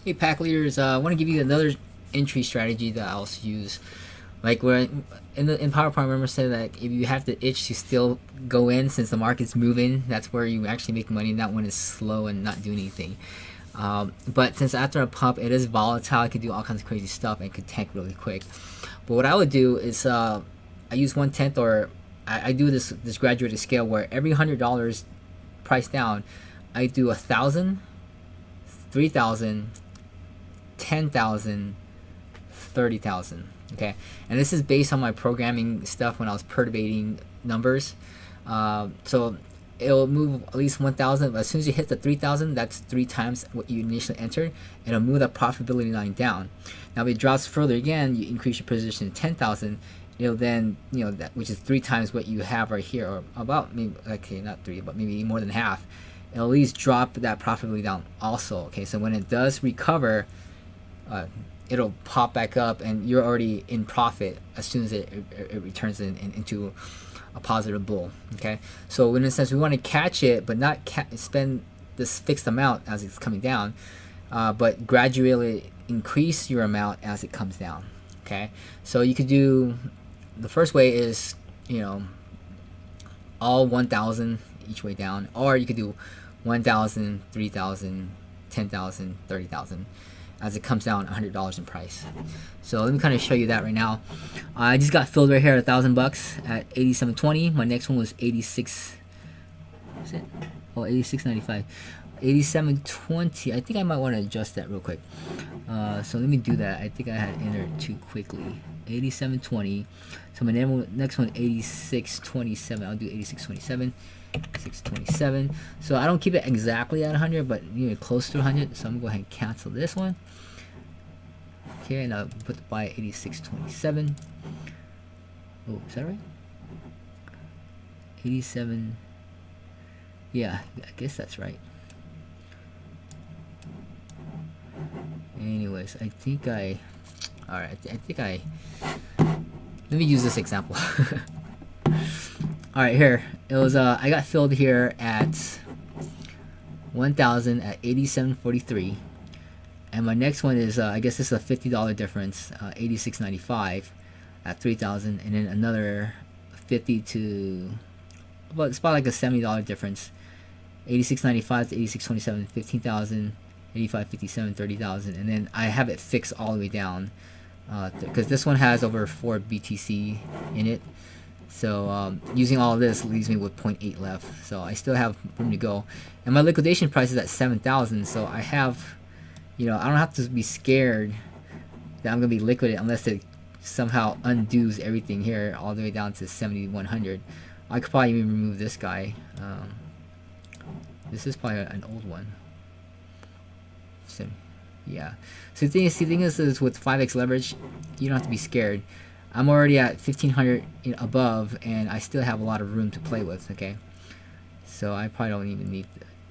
Hey, pack leaders, I want to give you another entry strategy that I also use. Like where in PowerPoint, remember said that if you have the itch to still go in since the market's moving, that's where you actually make money, not when it's slow and not doing anything. But since after a pump, it is volatile, it could do all kinds of crazy stuff and could tank really quick. But what I would do is I use 1/10, or I do this graduated scale where every $100 price down, I do 1,000, 3,000, 10,000, 30,000. Okay, and this is based on my programming stuff when I was perturbating numbers. So it'll move at least 1,000, but as soon as you hit the 3,000, that's 3 times what you initially entered, and it'll move that profitability line down. Now if it drops further again, you increase your position to 10,000. It'll then, that, which is 3 times what you have right here, or about, maybe, okay, not 3, but maybe more than half. It'll at least drop that profitability down also. Okay, so when it does recover, it'll pop back up and you're already in profit as soon as it returns into a positive bull. Okay, so in a sense, we want to catch it, but not spend this fixed amount as it's coming down, but gradually increase your amount as it comes down. Okay, so you could do, the first way is, all 1,000 each way down, or you could do 1,000, 3,000, 10,000, 30,000 as it comes down $100 in price. So let me kind of show you that right now. I just got filled right here at $1,000 at 87.20. My next one was 86. Is it? Oh, 86.95. 87.20. I think I might want to adjust that real quick. So let me do that. I think I had entered too quickly. 87.20. So my next one 86.27. I'll do 86.27. 627. So I don't keep it exactly at 100, but close to 100. So I'm gonna go ahead and cancel this one. Okay, and I'll put the buy 86.27. Oh, is that right? 87. Yeah, I guess that's right. Anyways, I think I. All right, I think I. Let me use this example. All right, here it was. I got filled here at 1,000 at 87.43, and my next one is I guess this is a $50 difference, 86.95 at 3,000, and then another 50 to it's about like a $70 difference, 86.95 to 86.27, 15,000, 85.57, 30,000, and then I have it fixed all the way down because this one has over 4 BTC in it. So using all of this leaves me with 0.8 left. So I still have room to go. And my liquidation price is at 7,000. So I have, I don't have to be scared that I'm going to be liquidated unless it somehow undoes everything here all the way down to 7,100. I could probably even remove this guy. This is probably an old one. So, yeah. So the thing is with 5x leverage, you don't have to be scared. I'm already at 1,500 above, and I still have a lot of room to play with. Okay, so I probably don't even need.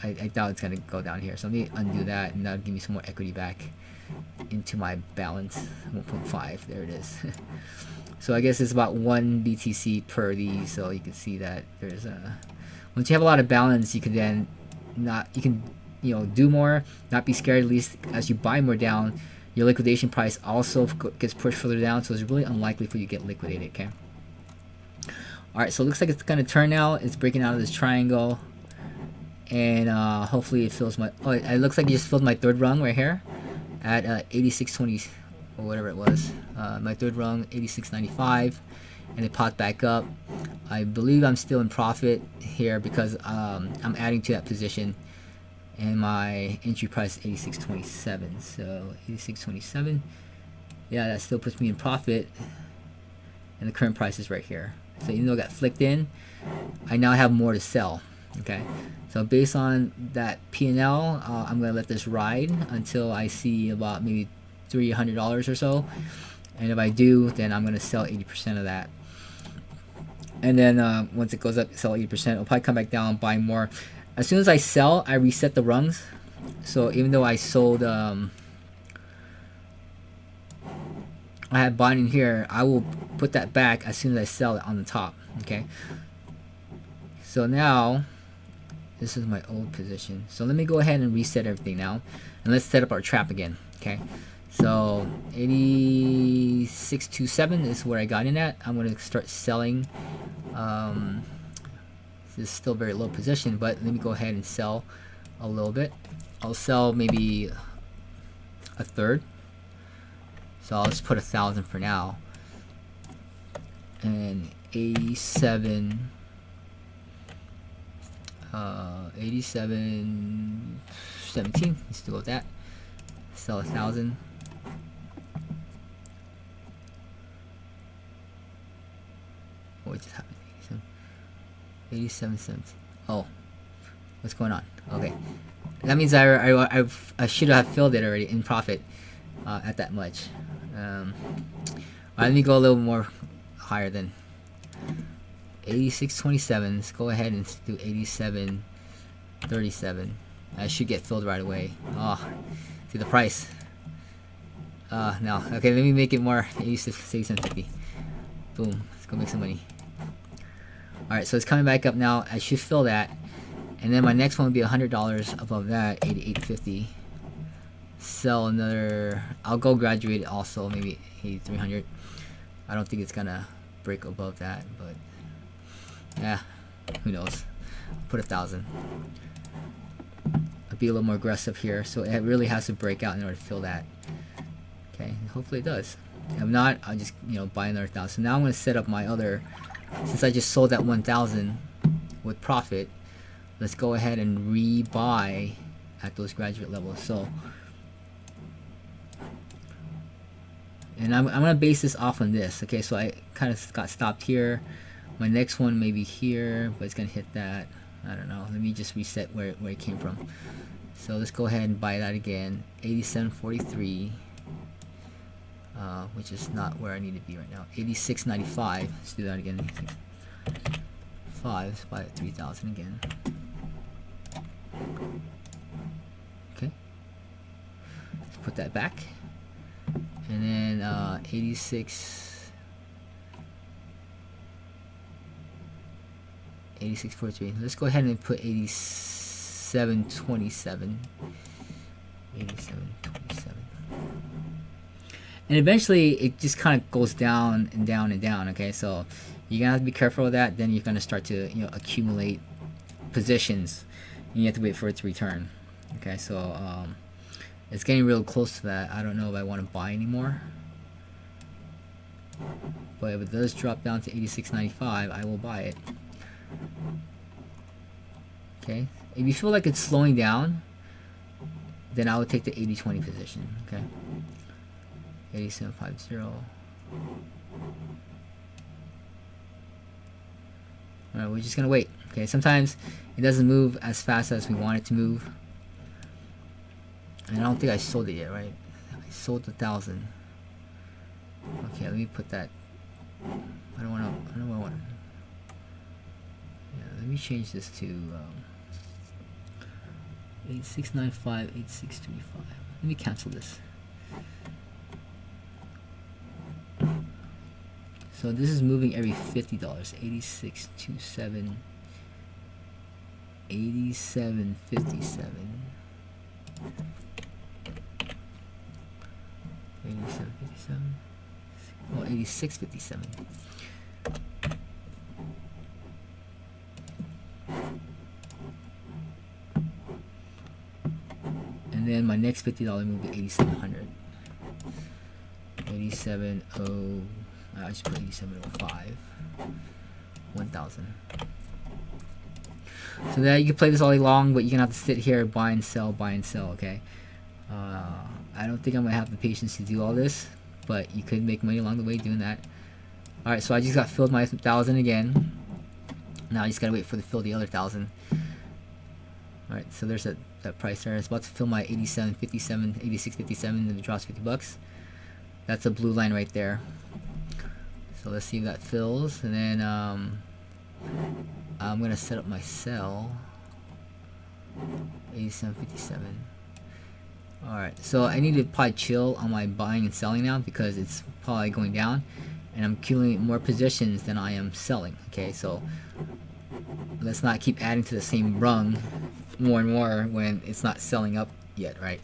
I doubt it's gonna go down here. So let me undo that, and that'll give me some more equity back into my balance. 1.5. There it is. So I guess it's about 1 BTC per these. So you can see that there's a. Once you have a lot of balance, you can then do more, not be scared. At least as you buy more down, your liquidation price also gets pushed further down, so it's really unlikely for you to get liquidated. Okay. All right, so it looks like it's gonna turn now. It's breaking out of this triangle, and hopefully it fills my. Oh, it looks like it just filled my third rung right here at 86.20 or whatever it was. My third rung 86.95, and it popped back up. I believe I'm still in profit here because I'm adding to that position. And my entry price is 86.27. So 86.27. Yeah, that still puts me in profit. And the current price is right here. So even though it got flicked in, I now have more to sell. Okay. So based on that P&L, I'm gonna let this ride until I see about maybe $300 or so. And if I do, then I'm gonna sell 80% of that. And then once it goes up, sell 80%. It'll probably come back down, buy more. As soon as I sell, I reset the rungs. So even though I sold, I had bought in here, I will put that back as soon as I sell it on the top. Okay. So now this is my old position. So let me go ahead and reset everything now, and let's set up our trap again. Okay, so 8627 is where I got in at. I'm going to start selling. This is still very low position, but let me go ahead and sell a little bit. I'll sell maybe a third. So I'll just put 1,000 for now. And 87, 17. Let's go with that. Sell 1,000. What just happened? 87 cents. Oh, what's going on? Okay, that means I should have filled it already in profit at that much. Let me go a little more higher than 86.27. Let's go ahead and do 87.37. I should get filled right away. Oh, see the price. No. Okay, let me make it more. 86.50. Boom. Let's go make some money. Alright, so it's coming back up now. I should fill that. And then my next one would be $100 above that, 88.50. Sell another. I'll go graduate also, maybe 8,300. I don't think it's gonna break above that, but yeah, who knows. I'll put 1,000. I'll be a little more aggressive here, so it really has to break out in order to fill that. Okay, hopefully it does. If not, I'll just buy another 1,000. So now I'm gonna set up my other. Since I just sold that 1,000 with profit, let's go ahead and rebuy at those graduate levels. So, and I'm gonna base this off on this. Okay, so I kind of got stopped here. My next one may be here, but it's gonna hit that. I don't know. Let me just reset where it came from. So let's go ahead and buy that again. 87.43. Which is not where I need to be right now. 86.95. Let's do that again. 5. Let's buy it 3,000 again. Okay. Let's put that back. And then 86.43. Let's go ahead and put 87.27. 87.27. And eventually it just kind of goes down and down and down. Okay, so you're gonna have to be careful with that. Then you're gonna start to accumulate positions, and you have to wait for it to return. Okay, so it's getting real close to that. I don't know if I want to buy anymore, but if it does drop down to 86.95, I will buy it. Okay, if you feel like it's slowing down, then I would take the 80-20 position. Okay. 87.50. Alright, we're just gonna wait. Okay, sometimes it doesn't move as fast as we want it to move. And I don't think I sold it yet, right? I sold 1,000. Okay, let me put that. I don't want. Yeah, let me change this to 8695, 8635. Let me cancel this. So this is moving every $50. 86.27, 87.57, 87.57. Oh, 86.57. And then my next $50 move is 8,700. 87.0. I just put 87.05. 1,000. So that you can play this all day long, but you're gonna have to sit here, buy and sell, okay? I don't think I'm gonna have the patience to do all this, but you could make money along the way doing that. Alright, so I just got filled my 1,000 again. Now I just gotta wait for to fill the other 1,000. Alright, so there's that price there. It's about to fill my 87.57, 86.57, and it drops $50. That's a blue line right there. So let's see if that fills, and then I'm gonna set up my sell. 87.57. Alright, so I need to probably chill on my buying and selling now because it's probably going down, and I'm accumulating more positions than I am selling. Okay, so let's not keep adding to the same rung more and more when it's not selling up yet, right?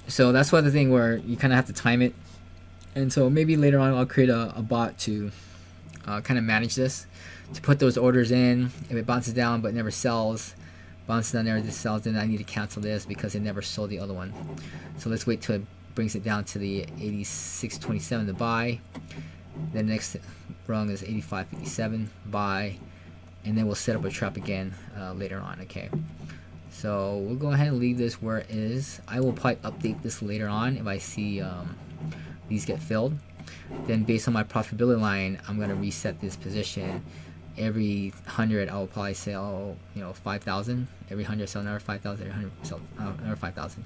So that's why the thing where you kind of have to time it. And so maybe later on I'll create a bot to kind of manage this, to put those orders in. If it bounces down but never sells, bounces down there, this sells, then I need to cancel this because it never sold the other one. So let's wait till it brings it down to the 86.27 to buy. Then next rung is 85.57 buy, and then we'll set up a trap again later on. Okay, so we'll go ahead and leave this where it is. I will probably update this later on if I see these get filled. Then based on my profitability line, I'm gonna reset this position. Every 100 I will probably sell 5,000. Every 100 sell another 5,000. Every 100 sell another 5,000,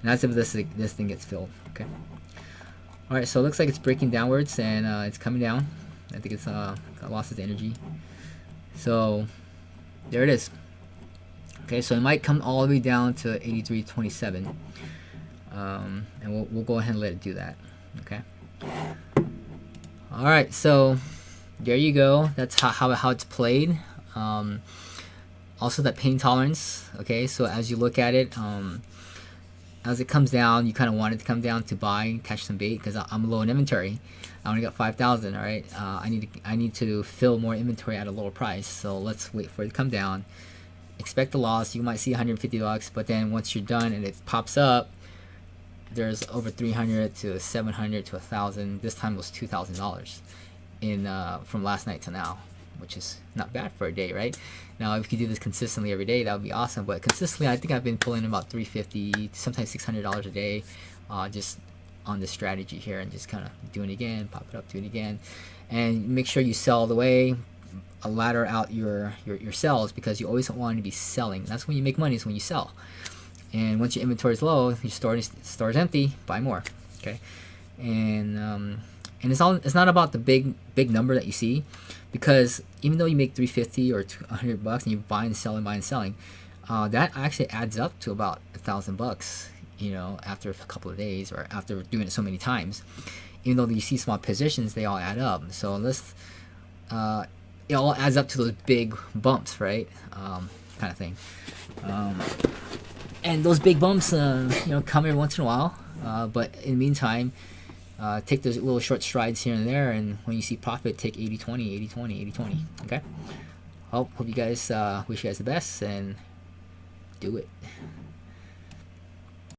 and that's if this thing gets filled. Okay. All right, so it looks like it's breaking downwards and it's coming down. I think it's got lost its energy. So there it is. Okay, so it might come all the way down to 83.27, and we'll go ahead and let it do that. Okay. All right, so there you go. That's how it's played. Also that pain tolerance. Okay, so as you look at it, as it comes down, you kind of want it to come down to buy and catch some bait because I'm low in inventory. I only got 5,000. All right, I need to fill more inventory at a lower price. So let's wait for it to come down. Expect a loss. You might see 150 bucks, but then once you're done and it pops up, there's over 300 to 700 to 1,000. This time it was $2,000 in from last night to now, which is not bad for a day, right? Now if you do this consistently every day, that would be awesome. But consistently, I think I've been pulling about $350, sometimes $600 a day, just on this strategy here, and just kind of doing it again, pop it up, do it again, and make sure you sell all the way. Ladder out your sells, because you always want to be selling. That's when you make money, is when you sell. And once your inventory is low, your store is empty, buy more. Okay, and it's not about the big number that you see, because even though you make 350 or 100 bucks and you buy and selling, that actually adds up to about $1,000 after a couple of days, or after doing it so many times. Even though you see small positions, they all add up. So let's it all adds up to those big bumps, right? Kind of thing. And those big bumps come every once in a while, but in the meantime, take those little short strides here and there, and when you see profit, take 80-20, 80-20, 80-20. Okay. Hope you guys wish you guys the best, and do it.